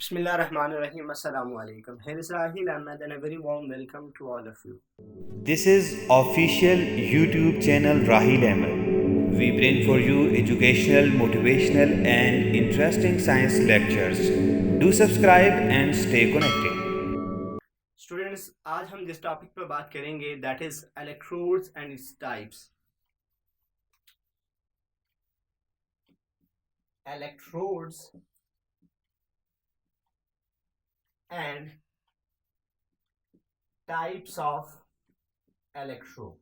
Bismillahirrahmanirrahim. Assalamu alaikum. Here is Rahil Ahmed and a very warm welcome to all of you. This is official YouTube channel Rahil Ahmed. We bring for you educational, motivational and interesting science lectures. Do subscribe and stay connected. Students, आज हम जिस topic पर बात करेंगे that is electrodes and its types. Electrodes and types of electrode.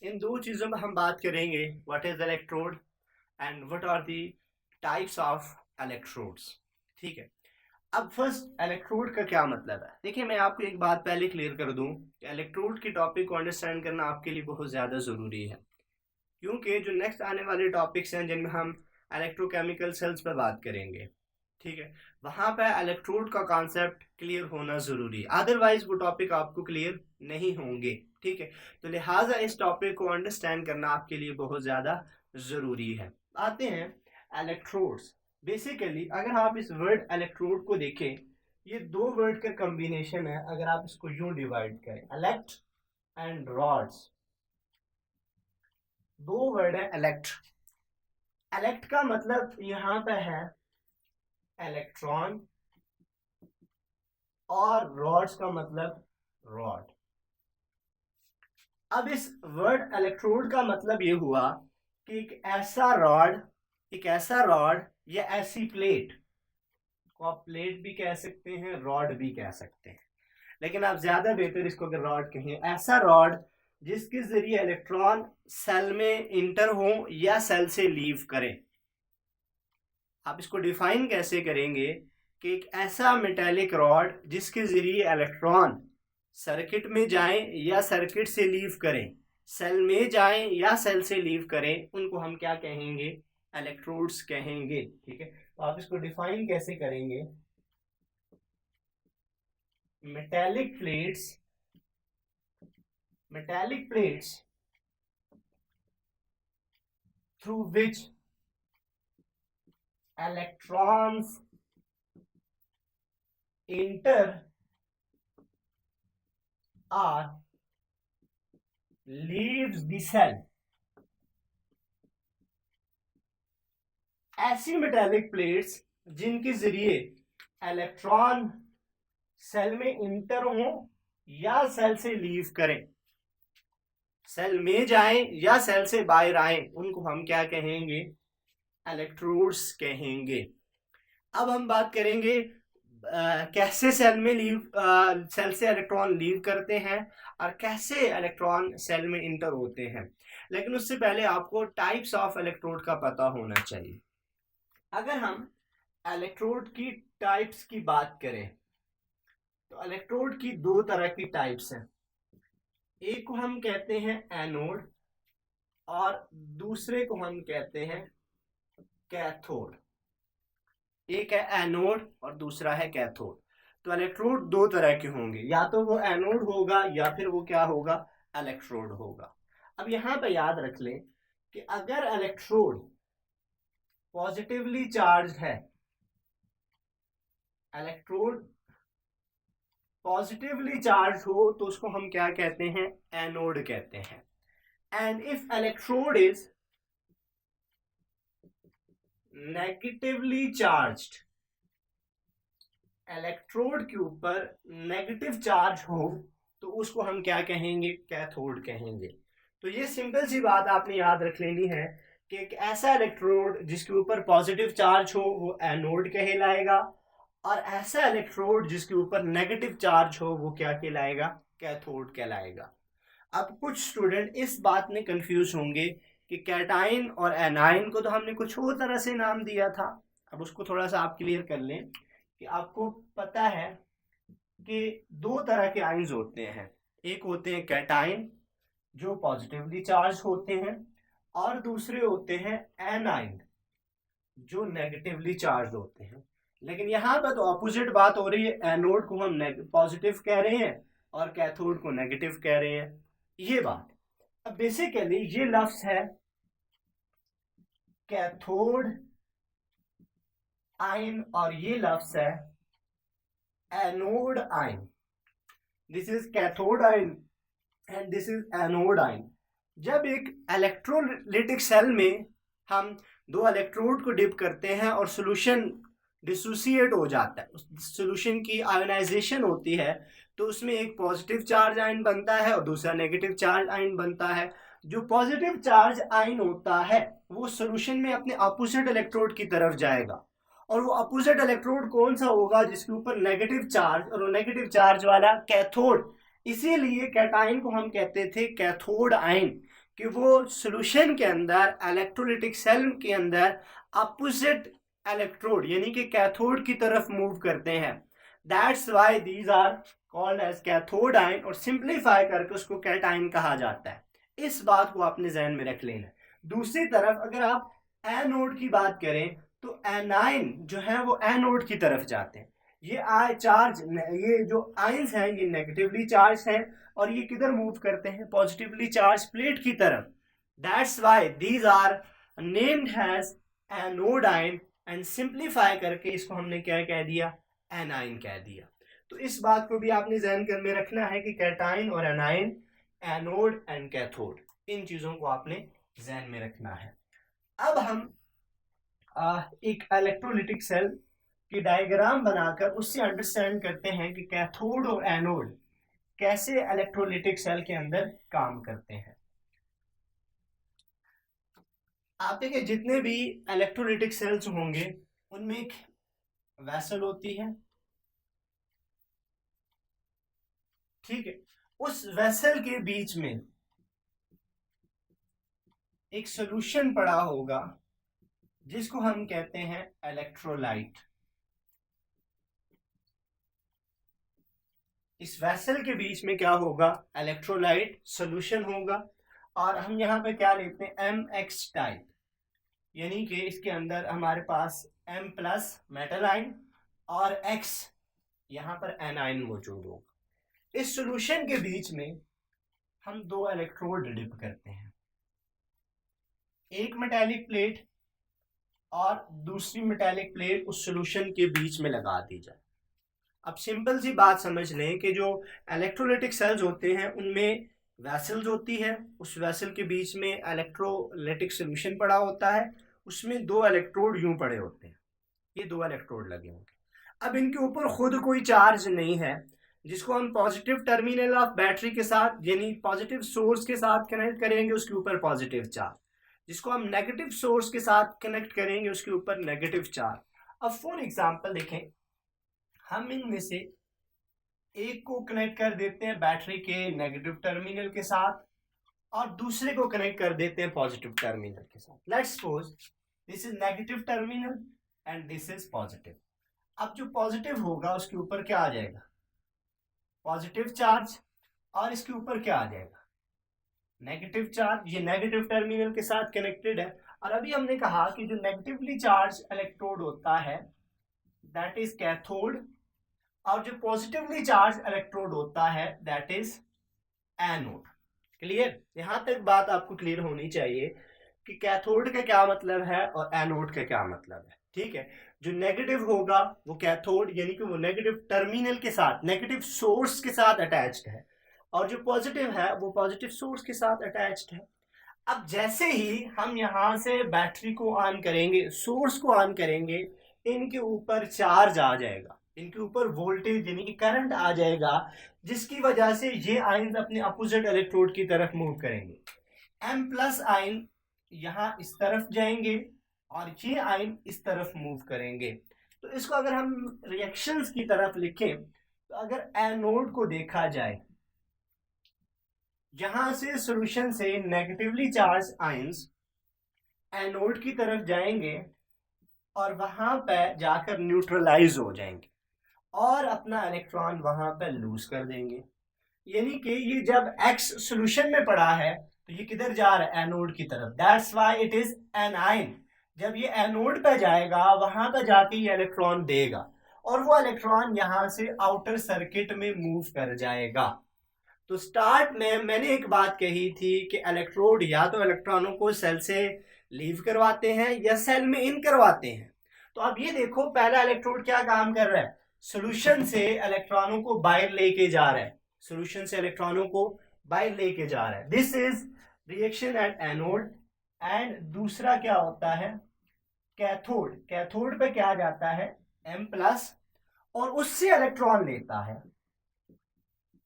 इन दो चीज़ों में हम बात करेंगे what is electrode and what are the types of electrodes. ठीक है, अब फर्स्ट इलेक्ट्रोड का क्या मतलब है. देखिए, मैं आपको एक बात पहले क्लियर कर दूं कि इलेक्ट्रोड के टॉपिक को अंडरस्टैंड करना आपके लिए बहुत ज़्यादा ज़रूरी है, क्योंकि जो नेक्स्ट आने वाले टॉपिक्स हैं जिनमें हम इलेक्ट्रोकेमिकल सेल्स पर बात करेंगे, ठीक है, वहाँ पर इलेक्ट्रोड का कॉन्सेप्ट क्लियर होना ज़रूरी है, अदरवाइज वो टॉपिक आपको क्लियर नहीं होंगे. ठीक है, तो लिहाजा इस टॉपिक को अंडरस्टैंड करना आपके लिए बहुत ज़्यादा ज़रूरी है. आते हैं इलेक्ट्रोड्स. बेसिकली अगर आप इस वर्ड इलेक्ट्रोड को देखें, ये दो वर्ड का कॉम्बिनेशन है. अगर आप इसको यूं डिवाइड करें, इलेक्ट एंड रॉड्स, दो वर्ड है इलेक्ट. इलेक्ट का मतलब यहां पे है इलेक्ट्रॉन और रॉड्स का मतलब रॉड. अब इस वर्ड इलेक्ट्रोड का मतलब ये हुआ कि एक ऐसा रॉड या ऐसी प्लेट को आप प्लेट भी कह सकते हैं, रॉड भी कह सकते हैं, लेकिन आप ज्यादा बेहतर इसको अगर रॉड कहें, ऐसा रॉड जिसके जरिए इलेक्ट्रॉन सेल में इंटर हो या सेल से लीव करें. आप इसको डिफाइन कैसे करेंगे कि एक ऐसा मेटेलिक रॉड जिसके जरिए इलेक्ट्रॉन सर्किट में जाएं या सर्किट से लीव करें, सेल में जाएं या सेल से लीव करें, उनको हम क्या कहेंगे? इलेक्ट्रोड्स कहेंगे. ठीक है, तो आप इसको डिफाइन कैसे करेंगे? Metallic plates through which electrons inter or leaves the cell. ऐसी मेटालिक प्लेट्स जिनके जरिए इलेक्ट्रॉन सेल में इंटर हो या सेल से लीव करें, सेल में जाएं या सेल से बाहर आए, उनको हम क्या कहेंगे? इलेक्ट्रोड्स कहेंगे. अब हम बात करेंगे कैसे सेल से इलेक्ट्रॉन लीव करते हैं और कैसे इलेक्ट्रॉन सेल में इंटर होते हैं. लेकिन उससे पहले आपको टाइप्स ऑफ इलेक्ट्रोड का पता होना चाहिए. अगर हम इलेक्ट्रोड की टाइप्स की बात करें तो इलेक्ट्रोड की दो तरह की टाइप्स हैं. एक को हम कहते हैं एनोड और दूसरे को हम कहते हैं कैथोड. एक है एनोड और दूसरा है कैथोड. तो इलेक्ट्रोड दो तरह के होंगे, या तो वो एनोड होगा या फिर वो क्या होगा? इलेक्ट्रोड होगा. अब यहां पे याद रख लें कि अगर इलेक्ट्रोड पॉजिटिवली चार्ज है, इलेक्ट्रोड पॉजिटिवली चार्ज हो तो उसको हम क्या कहते हैं? एनोड कहते हैं. And if electrode is negatively charged, electrode के ऊपर नेगेटिव चार्ज हो तो उसको हम क्या कहेंगे? कैथोड कहेंगे. तो ये सिंपल सी बात आपने याद रख लेनी है कि एक ऐसा इलेक्ट्रोड जिसके ऊपर पॉजिटिव चार्ज हो वो एनोड कहलाएगा, और ऐसा इलेक्ट्रोड जिसके ऊपर नेगेटिव चार्ज हो वो क्या कहलाएगा? कैथोड कहलाएगा. अब कुछ स्टूडेंट इस बात में कंफ्यूज होंगे कि कैटाइन और एनाइन को तो हमने कुछ और तरह से नाम दिया था. अब उसको थोड़ा सा आप क्लियर कर लें कि आपको पता है कि दो तरह के आयंस होते हैं. एक होते हैं कैटाइन जो पॉजिटिवली चार्ज होते हैं, और दूसरे होते हैं एनाइन जो नेगेटिवली चार्ज होते हैं. लेकिन यहाँ पर तो ऑपोजिट बात हो रही है. एनोड को हम पॉजिटिव कह रहे हैं और कैथोड को नेगेटिव कह रहे हैं. ये बात. अब बेसिकली ये लफ्ज है कैथोड आयन और ये लफ्ज है anode ion, this is cathode ion and this is anode ion. जब एक इलेक्ट्रोलिटिक सेल में हम दो इलेक्ट्रोड को डिप करते हैं और सॉल्यूशन डिसोसिएट हो जाता है, उस सॉल्यूशन की आयोनाइजेशन होती है, तो उसमें एक पॉजिटिव चार्ज आयन बनता है और दूसरा नेगेटिव चार्ज आयन बनता है। जो पॉजिटिव चार्ज आयन होता है वो सॉल्यूशन में अपने अपोजिट इलेक्ट्रोड की तरफ जाएगा, और वो अपोजिट इलेक्ट्रोड कौन सा होगा, जिसके ऊपर नेगेटिव चार्ज, और वो नेगेटिव चार्ज वाला कैथोड। इसीलिए कैटायन को हम कहते थे कैथोड आयन, कि वो सॉल्यूशन के अंदर इलेक्ट्रोलिटिक सेल के अंदर अपोजिट इलेक्ट्रोड यानी कि कैथोड की तरफ मूव करते हैं। That's why these are called as cathode ion, और सिंप्लीफाई करके उसको कैटायन कहा जाता है। इस बात को आपने ध्यान में रख लेना। दूसरी तरफ अगर आप एनोड की बात करें तो एनायन जो है वो एनोड की तरफ जाते हैं। ये जो आयंस हैं ये नेगेटिवली चार्ज हैं और ये किधर मूव करते हैं, पॉजिटिवली चार्ज प्लेट की तरफ। That's why these are named as anode ion, and simplify करके इसको हमने क्या कह दिया, एनायन कह दिया। तो इस बात को भी आपने ध्यान में रखना है कि कैटायन और एनायन, एनोड एंड कैथोड, इन चीजों को आपने ध्यान में रखना है। अब हम एक इलेक्ट्रोलिटिक सेल की डायग्राम बनाकर उससे अंडरस्टैंड करते हैं कि कैथोड और एनोड कैसे इलेक्ट्रोलिटिक सेल के अंदर काम करते हैं। आप देखिए जितने भी इलेक्ट्रोलिटिक सेल्स होंगे उनमें एक वेसल होती है, ठीक है। उस वेसल के बीच में एक सॉल्यूशन पड़ा होगा जिसको हम कहते हैं इलेक्ट्रोलाइट। इस वेसल के बीच में क्या होगा, इलेक्ट्रोलाइट सॉल्यूशन होगा, और हम यहाँ पे क्या लेते हैं, MX टाइप, यानी कि इसके अंदर हमारे पास M प्लस मेटल आयन और X यहाँ पर एनायन मौजूद होगा। इस सॉल्यूशन के बीच में हम दो इलेक्ट्रोड डिप करते हैं, एक मेटालिक प्लेट और दूसरी मेटालिक प्लेट उस सॉल्यूशन के बीच में लगा दी जाए। अब सिंपल सी बात समझ लें कि जो इलेक्ट्रोलिटिक सेल्स होते हैं उनमें वेसल्स होती है, उस वेसल के बीच में इलेक्ट्रोलिटिक सॉल्यूशन पड़ा होता है, उसमें दो इलेक्ट्रोड यूं पड़े होते हैं, ये दो इलेक्ट्रोड लगे होंगे। अब इनके ऊपर खुद कोई चार्ज नहीं है, जिसको हम पॉजिटिव टर्मिनल ऑफ बैटरी के साथ यानी पॉजिटिव सोर्स के साथ कनेक्ट करेंगे उसके ऊपर पॉजिटिव चार्ज, जिसको हम नेगेटिव सोर्स के साथ कनेक्ट करेंगे उसके ऊपर नेगेटिव चार्ज। अब फॉर एग्जांपल देखें, हम इनमें से एक को कनेक्ट कर देते हैं बैटरी के नेगेटिव टर्मिनल के साथ और दूसरे को कनेक्ट कर देते हैं पॉजिटिव टर्मिनल के साथ। Let's suppose this is negative terminal and this is positive. अब जो पॉजिटिव होगा उसके ऊपर क्या आ जाएगा, पॉजिटिव चार्ज, और इसके ऊपर क्या आ जाएगा, नेगेटिव चार्ज। ये नेगेटिव टर्मिनल के साथ कनेक्टेड है। और अभी हमने कहा कि जो नेगेटिवली चार्ज इलेक्ट्रोड होता है दैट इज कैथोड, और जो पॉजिटिवली चार्ज इलेक्ट्रोड होता है दैट इज एनोड। क्लियर, यहां तक बात आपको क्लियर होनी चाहिए कि कैथोड का क्या मतलब है और एनोड का क्या मतलब है, ठीक है। जो नेगेटिव होगा वो कैथोड यानी कि वो नेगेटिव टर्मिनल के साथ, नेगेटिव सोर्स के साथ अटैच्ड है, और जो पॉजिटिव है वो पॉजिटिव सोर्स के साथ अटैच्ड है। अब जैसे ही हम यहां से बैटरी को ऑन करेंगे, सोर्स को ऑन करेंगे, इनके ऊपर चार्ज आ जाएगा, इनके ऊपर वोल्टेज यानी कि करंट आ जाएगा, जिसकी वजह से ये आयन अपने अपोजिट इलेक्ट्रोड की तरफ मूव करेंगे। M प्लस आयन यहाँ इस तरफ जाएंगे और ये आयन इस तरफ मूव करेंगे। तो इसको अगर हम रिएक्शंस की तरफ लिखें तो अगर एनोड को देखा जाए, जहां से सॉल्यूशन से नेगेटिवली चार्ज आयंस एनोड की तरफ जाएंगे और वहां पर जाकर न्यूट्रलाइज हो जाएंगे और अपना इलेक्ट्रॉन वहां पर लूज कर देंगे। यानी कि ये जब X सॉल्यूशन में पड़ा है तो ये किधर जा रहा है, एनोड की तरफ। That's why it is anion. जब ये एनोड पे जाएगा वहां पर जाके ये इलेक्ट्रॉन देगा और वो इलेक्ट्रॉन यहां से आउटर सर्किट में मूव कर जाएगा। तो स्टार्ट में मैंने एक बात कही थी कि इलेक्ट्रोड या तो इलेक्ट्रॉनों को सेल से लीव करवाते हैं या सेल में इन करवाते हैं। तो अब ये देखो पहला इलेक्ट्रोड क्या काम कर रहा है, सॉल्यूशन से इलेक्ट्रॉनों को बाहर लेके जा रहा है, सॉल्यूशन से इलेक्ट्रॉनों को बाहर लेके जा रहा है। This is reaction at anode. And दूसरा क्या होता है, कैथोड। कैथोड पे क्या जाता है, M+ और उससे इलेक्ट्रॉन लेता है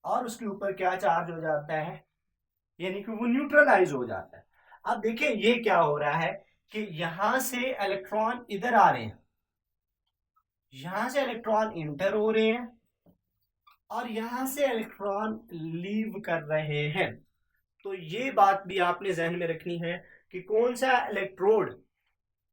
और उसके ऊपर क्या चार्ज हो जाता है, यानी कि वो न्यूट्रलाइज हो जाता है। अब देखिए ये क्या हो रहा है कि यहां से इलेक्ट्रॉन इधर आ रहे हैं, यहां से इलेक्ट्रॉन इंटर हो रहे हैं और यहां से इलेक्ट्रॉन लीव कर रहे हैं। तो ये बात भी आपने जहन में रखनी है कि कौन सा इलेक्ट्रोड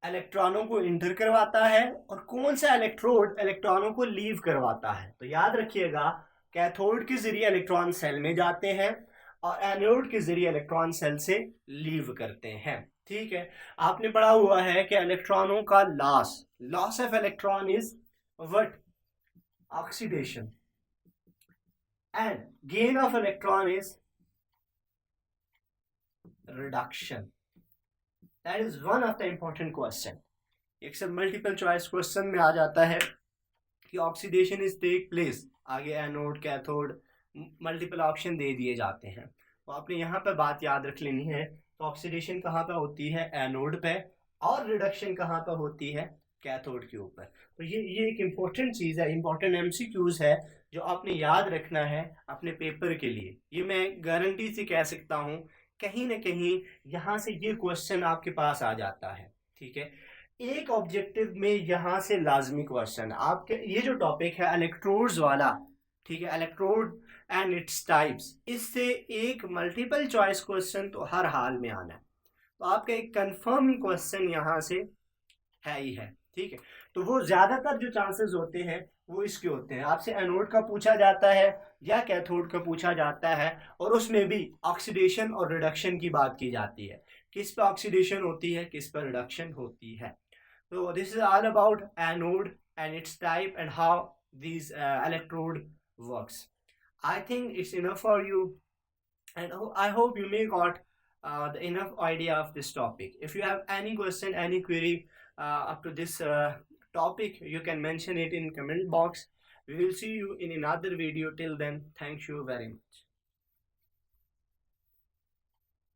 इलेक्ट्रॉनों को इंटर करवाता है और कौन सा इलेक्ट्रोड इलेक्ट्रॉनों को लीव करवाता है। तो याद रखिएगा, कैथोड के जरिए इलेक्ट्रॉन सेल में जाते हैं और एनोड के जरिए इलेक्ट्रॉन सेल से लीव करते हैं। ठीक है, आपने पढ़ा हुआ है कि इलेक्ट्रॉनों का loss of electron is what, oxidation, and gain of electron is reduction. That is one of the important question. अक्सर मल्टीपल चॉइस क्वेश्चन में आ जाता है कि ऑक्सीडेशन इज टेक प्लेस, आगे एनोड कैथोड मल्टीपल ऑप्शन दे दिए जाते हैं। तो आपने यहाँ पर बात याद रख लेनी है, तो ऑक्सीडेशन कहाँ पर होती है, एनोड पे, और रिडक्शन कहाँ पर होती है, कैथोड के ऊपर। तो ये एक इम्पोर्टेंट चीज़ है, इम्पोर्टेंट MCQs है जो आपने याद रखना है अपने पेपर के लिए। ये मैं गारंटी से कह सकता हूँ, कहीं ना कहीं यहाँ से ये क्वेश्चन आपके पास आ जाता है। ठीक है, एक ऑब्जेक्टिव में यहाँ से लाजमी क्वेश्चन आपके, ये जो टॉपिक है इलेक्ट्रोड्स वाला, ठीक है, इलेक्ट्रोड एंड इट्स टाइप्स, इससे एक मल्टीपल चॉइस क्वेश्चन तो हर हाल में आना है। तो आपका एक कंफर्म क्वेश्चन यहाँ से है ही है। ठीक है, तो वो ज्यादातर जो चांसेस होते हैं वो इसके होते हैं, आपसे एनोड का पूछा जाता है या कैथोड का पूछा जाता है, और उसमें भी ऑक्सीडेशन और रिडक्शन की बात की जाती है, किस पे ऑक्सीडेशन होती है, किस पर रिडक्शन होती है। तो this is all about anode and it's type and how this electrode works. I think it's enough for you and I hope you may got the enough idea of this topic. If you have any question, any query up to this topic, you can mention it in comment box. We will see you in another video. Till then, thank you very much.